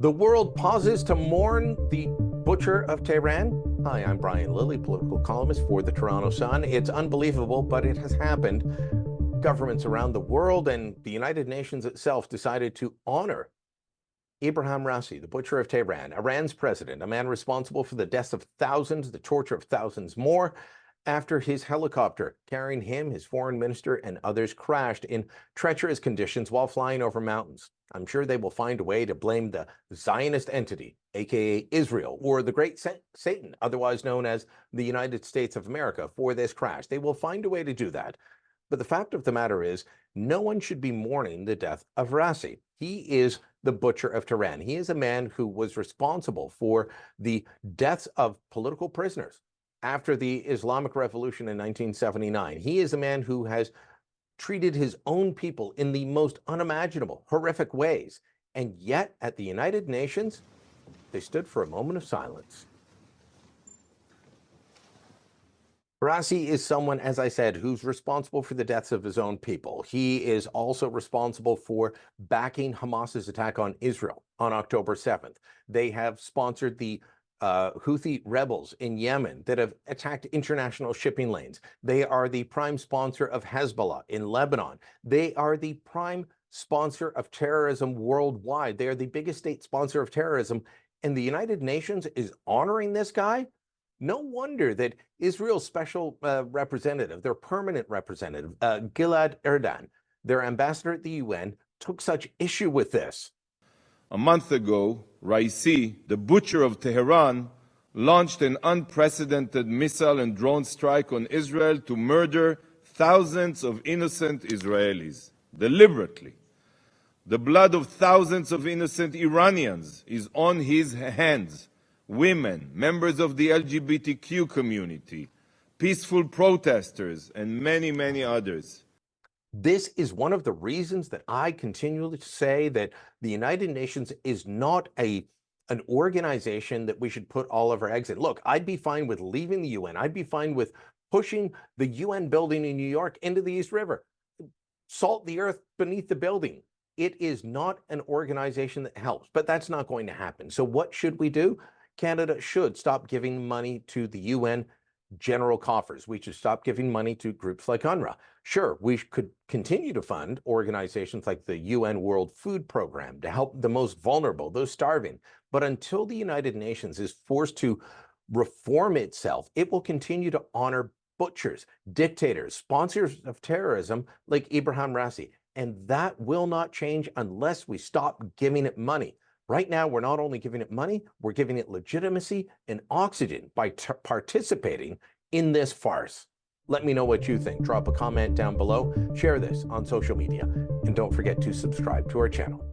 The world pauses to mourn the butcher of Tehran. Hi, I'm Brian Lilley, political columnist for the Toronto Sun. It's unbelievable, but it has happened. Governments around the world and the United Nations itself decided to honor Ebrahim Raisi, the butcher of Tehran, Iran's president, a man responsible for the deaths of thousands, the torture of thousands more, after his helicopter carrying him, his foreign minister, and others crashed in treacherous conditions while flying over mountains. I'm sure they will find a way to blame the Zionist entity, aka Israel, or the Great Satan, otherwise known as the United States of America, for this crash. They will find a way to do that. But the fact of the matter is, no one should be mourning the death of Raisi. He is the butcher of Tehran. He is a man who was responsible for the deaths of political prisoners after the Islamic Revolution in 1979. He is a man who has treated his own people in the most unimaginable, horrific ways. And yet, at the United Nations, they stood for a moment of silence. Raisi is someone, as I said, who's responsible for the deaths of his own people. He is also responsible for backing Hamas's attack on Israel on October 7th. They have sponsored the Houthi rebels in Yemen that have attacked international shipping lanes. They are the prime sponsor of Hezbollah in Lebanon. They are the prime sponsor of terrorism worldwide. They are the biggest state sponsor of terrorism. And the United Nations is honoring this guy? No wonder that Israel's special representative, their permanent representative, Gilad Erdan, their ambassador at the UN, took such issue with this. A month ago, Raisi, the butcher of Tehran, launched an unprecedented missile and drone strike on Israel to murder thousands of innocent Israelis, deliberately. The blood of thousands of innocent Iranians is on his hands. Women, members of the LGBTQ community, peaceful protesters, and many, many others. This is one of the reasons that I continually say that the United Nations is not an organization that we should put all of our eggs in. Look, I'd be fine with leaving the UN. I'd be fine with pushing the UN building in New York into the East River. Salt the earth beneath the building. It is not an organization that helps, but that's not going to happen. So what should we do? Canada should stop giving money to the UN general coffers. We should stop giving money to groups like UNRWA. Sure, we could continue to fund organizations like the UN World Food Program to help the most vulnerable, those starving. But until the United Nations is forced to reform itself, it will continue to honor butchers, dictators, sponsors of terrorism like Ebrahim Raisi. And that will not change unless we stop giving it money. Right now, we're not only giving it money, we're giving it legitimacy and oxygen by participating in this farce. Let me know what you think. Drop a comment down below, share this on social media, and don't forget to subscribe to our channel.